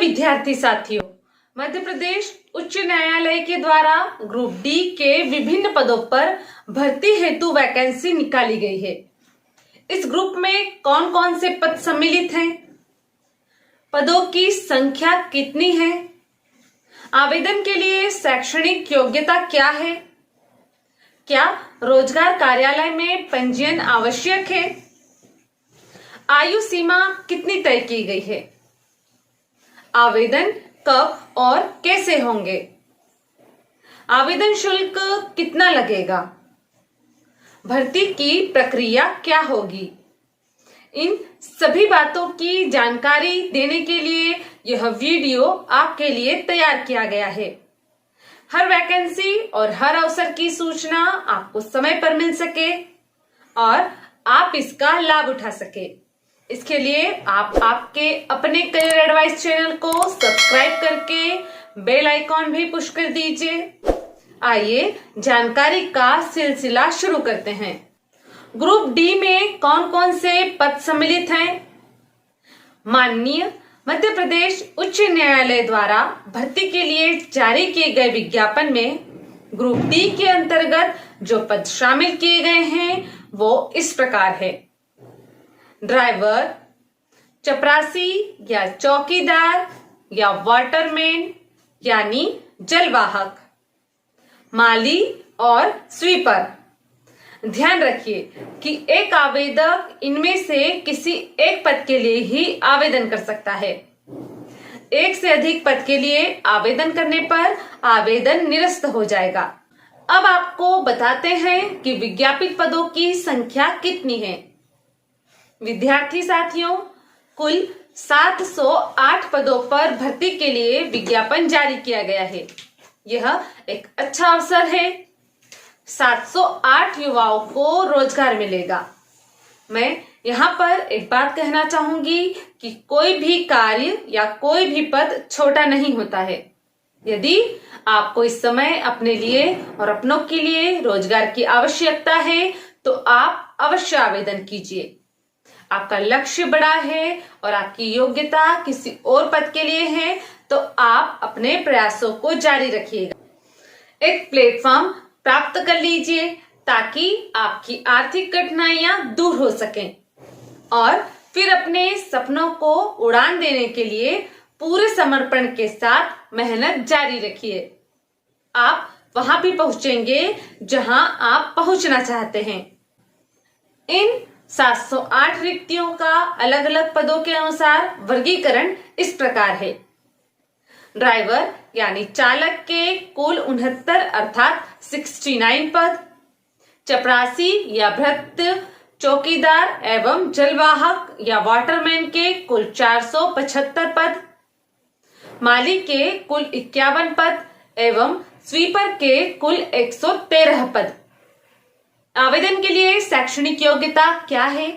विद्यार्थी साथियों, मध्य प्रदेश उच्च न्यायालय के द्वारा ग्रुप डी के विभिन्न पदों पर भर्ती हेतु वैकेंसी निकाली गई है। इस ग्रुप में कौन कौन से पद सम्मिलित हैं? पदों की संख्या कितनी है? आवेदन के लिए शैक्षणिक योग्यता क्या है? क्या रोजगार कार्यालय में पंजीयन आवश्यक है? आयु सीमा कितनी तय की गई है? आवेदन कब और कैसे होंगे? आवेदन शुल्क कितना लगेगा? भर्ती की प्रक्रिया क्या होगी? इन सभी बातों की जानकारी देने के लिए यह वीडियो आपके लिए तैयार किया गया है। हर वैकेंसी और हर अवसर की सूचना आपको समय पर मिल सके और आप इसका लाभ उठा सके। इसके लिए आप आपके अपने करियर एडवाइस चैनल को सब्सक्राइब करके बेल आइकॉन भी पुश कर दीजिए। आइए जानकारी का सिलसिला शुरू करते हैं। ग्रुप डी में कौन कौन से पद सम्मिलित हैं? माननीय मध्य प्रदेश उच्च न्यायालय द्वारा भर्ती के लिए जारी किए गए विज्ञापन में ग्रुप डी के अंतर्गत जो पद शामिल किए गए हैं वो इस प्रकार है। ड्राइवर, चपरासी या चौकीदार या वाटरमैन यानी जलवाहक, माली और स्वीपर। ध्यान रखिए कि एक आवेदक इनमें से किसी एक पद के लिए ही आवेदन कर सकता है। एक से अधिक पद के लिए आवेदन करने पर आवेदन निरस्त हो जाएगा। अब आपको बताते हैं कि विज्ञापित पदों की संख्या कितनी है। विद्यार्थी साथियों, कुल 708 पदों पर भर्ती के लिए विज्ञापन जारी किया गया है। यह एक अच्छा अवसर है। 708 युवाओं को रोजगार मिलेगा। मैं यहाँ पर एक बात कहना चाहूंगी कि कोई भी कार्य या कोई भी पद छोटा नहीं होता है। यदि आपको इस समय अपने लिए और अपनों के लिए रोजगार की आवश्यकता है तो आप अवश्य आवेदन कीजिए। आपका लक्ष्य बड़ा है और आपकी योग्यता किसी और पद के लिए है तो आप अपने प्रयासों को जारी रखिएगा। एक प्लेटफॉर्म प्राप्त कर लीजिए ताकि आपकी आर्थिक कठिनाइयां दूर हो सकें और फिर अपने सपनों को उड़ान देने के लिए पूरे समर्पण के साथ मेहनत जारी रखिए। आप वहां भी पहुंचेंगे जहां आप पहुंचना चाहते हैं। इन 708 रिक्तियों का अलग अलग पदों के अनुसार वर्गीकरण इस प्रकार है। ड्राइवर यानी चालक के कुल 69 अर्थात 69 पद, चपरासी या भृत्य, चौकीदार एवं जलवाहक या वाटरमैन के कुल 475 पद, माली के कुल 51 पद एवं स्वीपर के कुल 113 पद। आवेदन के लिए शैक्षणिक योग्यता क्या है?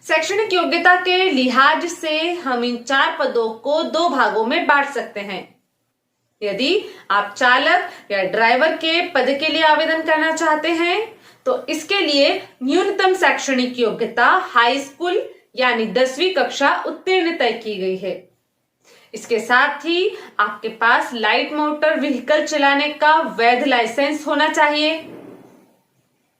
शैक्षणिक योग्यता के लिहाज से हम इन 4 पदों को 2 भागों में बांट सकते हैं। यदि आप चालक या ड्राइवर के पद के लिए आवेदन करना चाहते हैं तो इसके लिए न्यूनतम शैक्षणिक योग्यता हाई स्कूल यानी 10वीं कक्षा उत्तीर्ण तय की गई है। इसके साथ ही आपके पास लाइट मोटर व्हीकल चलाने का वैध लाइसेंस होना चाहिए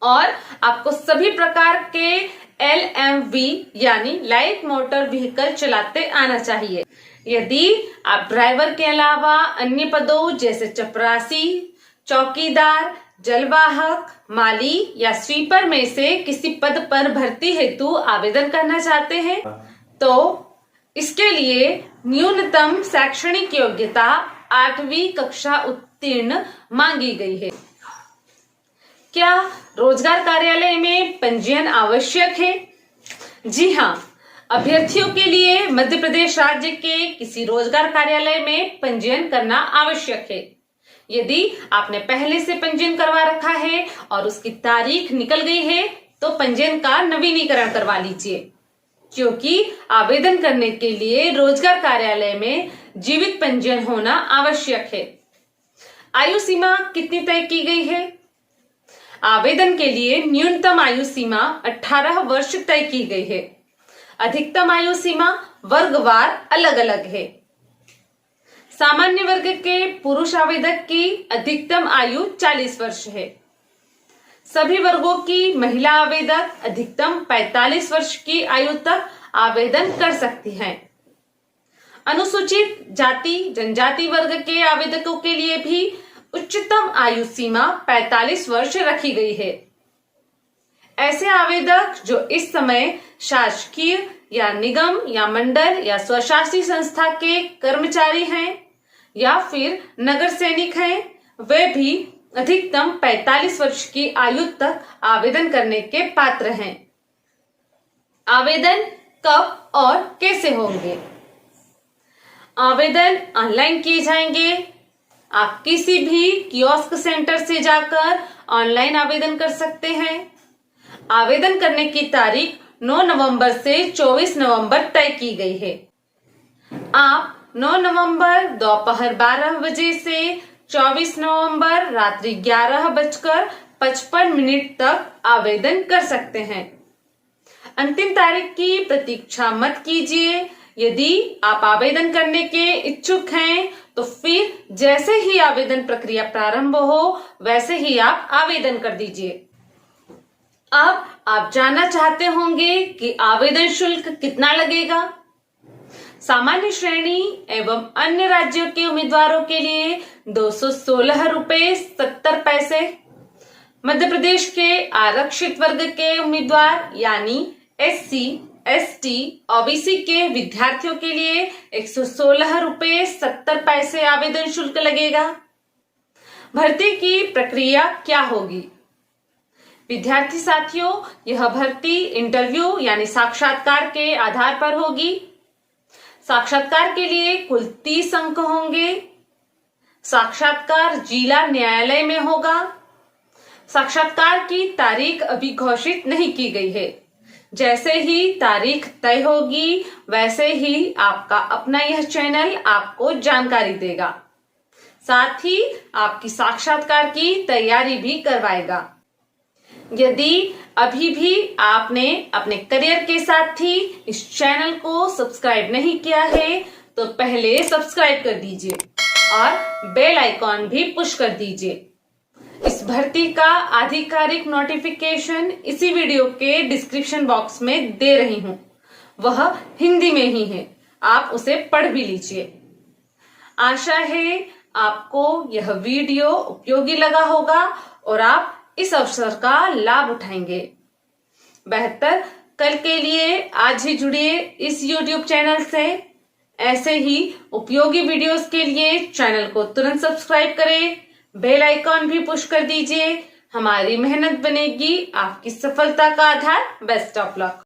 और आपको सभी प्रकार के LMV यानी लाइट मोटर व्हीकल चलाते आना चाहिए। यदि आप ड्राइवर के अलावा अन्य पदों जैसे चपरासी, चौकीदार, जलवाहक, माली या स्वीपर में से किसी पद पर भर्ती हेतु आवेदन करना चाहते हैं तो इसके लिए न्यूनतम शैक्षणिक योग्यता 8वीं कक्षा उत्तीर्ण मांगी गई है। क्या रोजगार कार्यालय में पंजीयन आवश्यक है? जी हाँ, अभ्यर्थियों के लिए मध्य प्रदेश राज्य के किसी रोजगार कार्यालय में पंजीयन करना आवश्यक है। यदि आपने पहले से पंजीयन करवा रखा है और उसकी तारीख निकल गई है तो पंजीयन का नवीनीकरण करवा लीजिए, क्योंकि आवेदन करने के लिए रोजगार कार्यालय में जीवित पंजीयन होना आवश्यक है। आयु सीमा कितनी तय की गई है? आवेदन के लिए न्यूनतम आयु सीमा 18 वर्ष तय की गई है। अधिकतम आयु सीमा वर्गवार अलग अलग है। सामान्य वर्ग के पुरुष आवेदक की अधिकतम आयु 40 वर्ष है। सभी वर्गों की महिला आवेदक अधिकतम 45 वर्ष की आयु तक आवेदन कर सकती हैं। अनुसूचित जाति जनजाति वर्ग के आवेदकों के लिए भी उच्चतम आयु सीमा 45 वर्ष रखी गई है। ऐसे आवेदक जो इस समय शासकीय या निगम या मंडल या स्वशासी संस्था के कर्मचारी हैं या फिर नगर सैनिक हैं, वे भी अधिकतम 45 वर्ष की आयु तक आवेदन करने के पात्र हैं। आवेदन कब और कैसे होंगे? आवेदन ऑनलाइन किए जाएंगे। आप किसी भी कियोस्क सेंटर से जाकर ऑनलाइन आवेदन कर सकते हैं। आवेदन करने की तारीख 9 नवंबर से 24 नवंबर तय की गई है। आप 9 नवंबर दोपहर 12 बजे से 24 नवंबर रात्रि 11:55 तक आवेदन कर सकते हैं। अंतिम तारीख की प्रतीक्षा मत कीजिए। यदि आप आवेदन करने के इच्छुक हैं तो फिर जैसे ही आवेदन प्रक्रिया प्रारंभ हो वैसे ही आप आवेदन कर दीजिए। अब आप जानना चाहते होंगे कि आवेदन शुल्क कितना लगेगा। सामान्य श्रेणी एवं अन्य राज्यों के उम्मीदवारों के लिए 216 रुपए 70 पैसे, मध्य प्रदेश के आरक्षित वर्ग के उम्मीदवार यानी SC, ST, OBC के विद्यार्थियों के लिए 116 रुपए 70 पैसे आवेदन शुल्क लगेगा। भर्ती की प्रक्रिया क्या होगी? विद्यार्थी साथियों, यह भर्ती इंटरव्यू यानी साक्षात्कार के आधार पर होगी। साक्षात्कार के लिए कुल 30 अंक होंगे। साक्षात्कार जिला न्यायालय में होगा। साक्षात्कार की तारीख अभी घोषित नहीं की गई है। जैसे ही तारीख तय होगी वैसे ही आपका अपना यह चैनल आपको जानकारी देगा। साथ ही आपकी साक्षात्कार की तैयारी भी करवाएगा। यदि अभी भी आपने अपने करियर के साथ ही इस चैनल को सब्सक्राइब नहीं किया है तो पहले सब्सक्राइब कर दीजिए और बेल आइकॉन भी पुश कर दीजिए। इस भर्ती का आधिकारिक नोटिफिकेशन इसी वीडियो के डिस्क्रिप्शन बॉक्स में दे रही हूं। वह हिंदी में ही है, आप उसे पढ़ भी लीजिए। आशा है आपको यह वीडियो उपयोगी लगा होगा और आप इस अवसर का लाभ उठाएंगे। बेहतर कल के लिए आज ही जुड़िए इस YouTube चैनल से। ऐसे ही उपयोगी वीडियोस के लिए चैनल को तुरंत सब्सक्राइब करें, बेल आइकॉन भी पुश कर दीजिए। हमारी मेहनत बनेगी आपकी सफलता का आधार। Best of luck.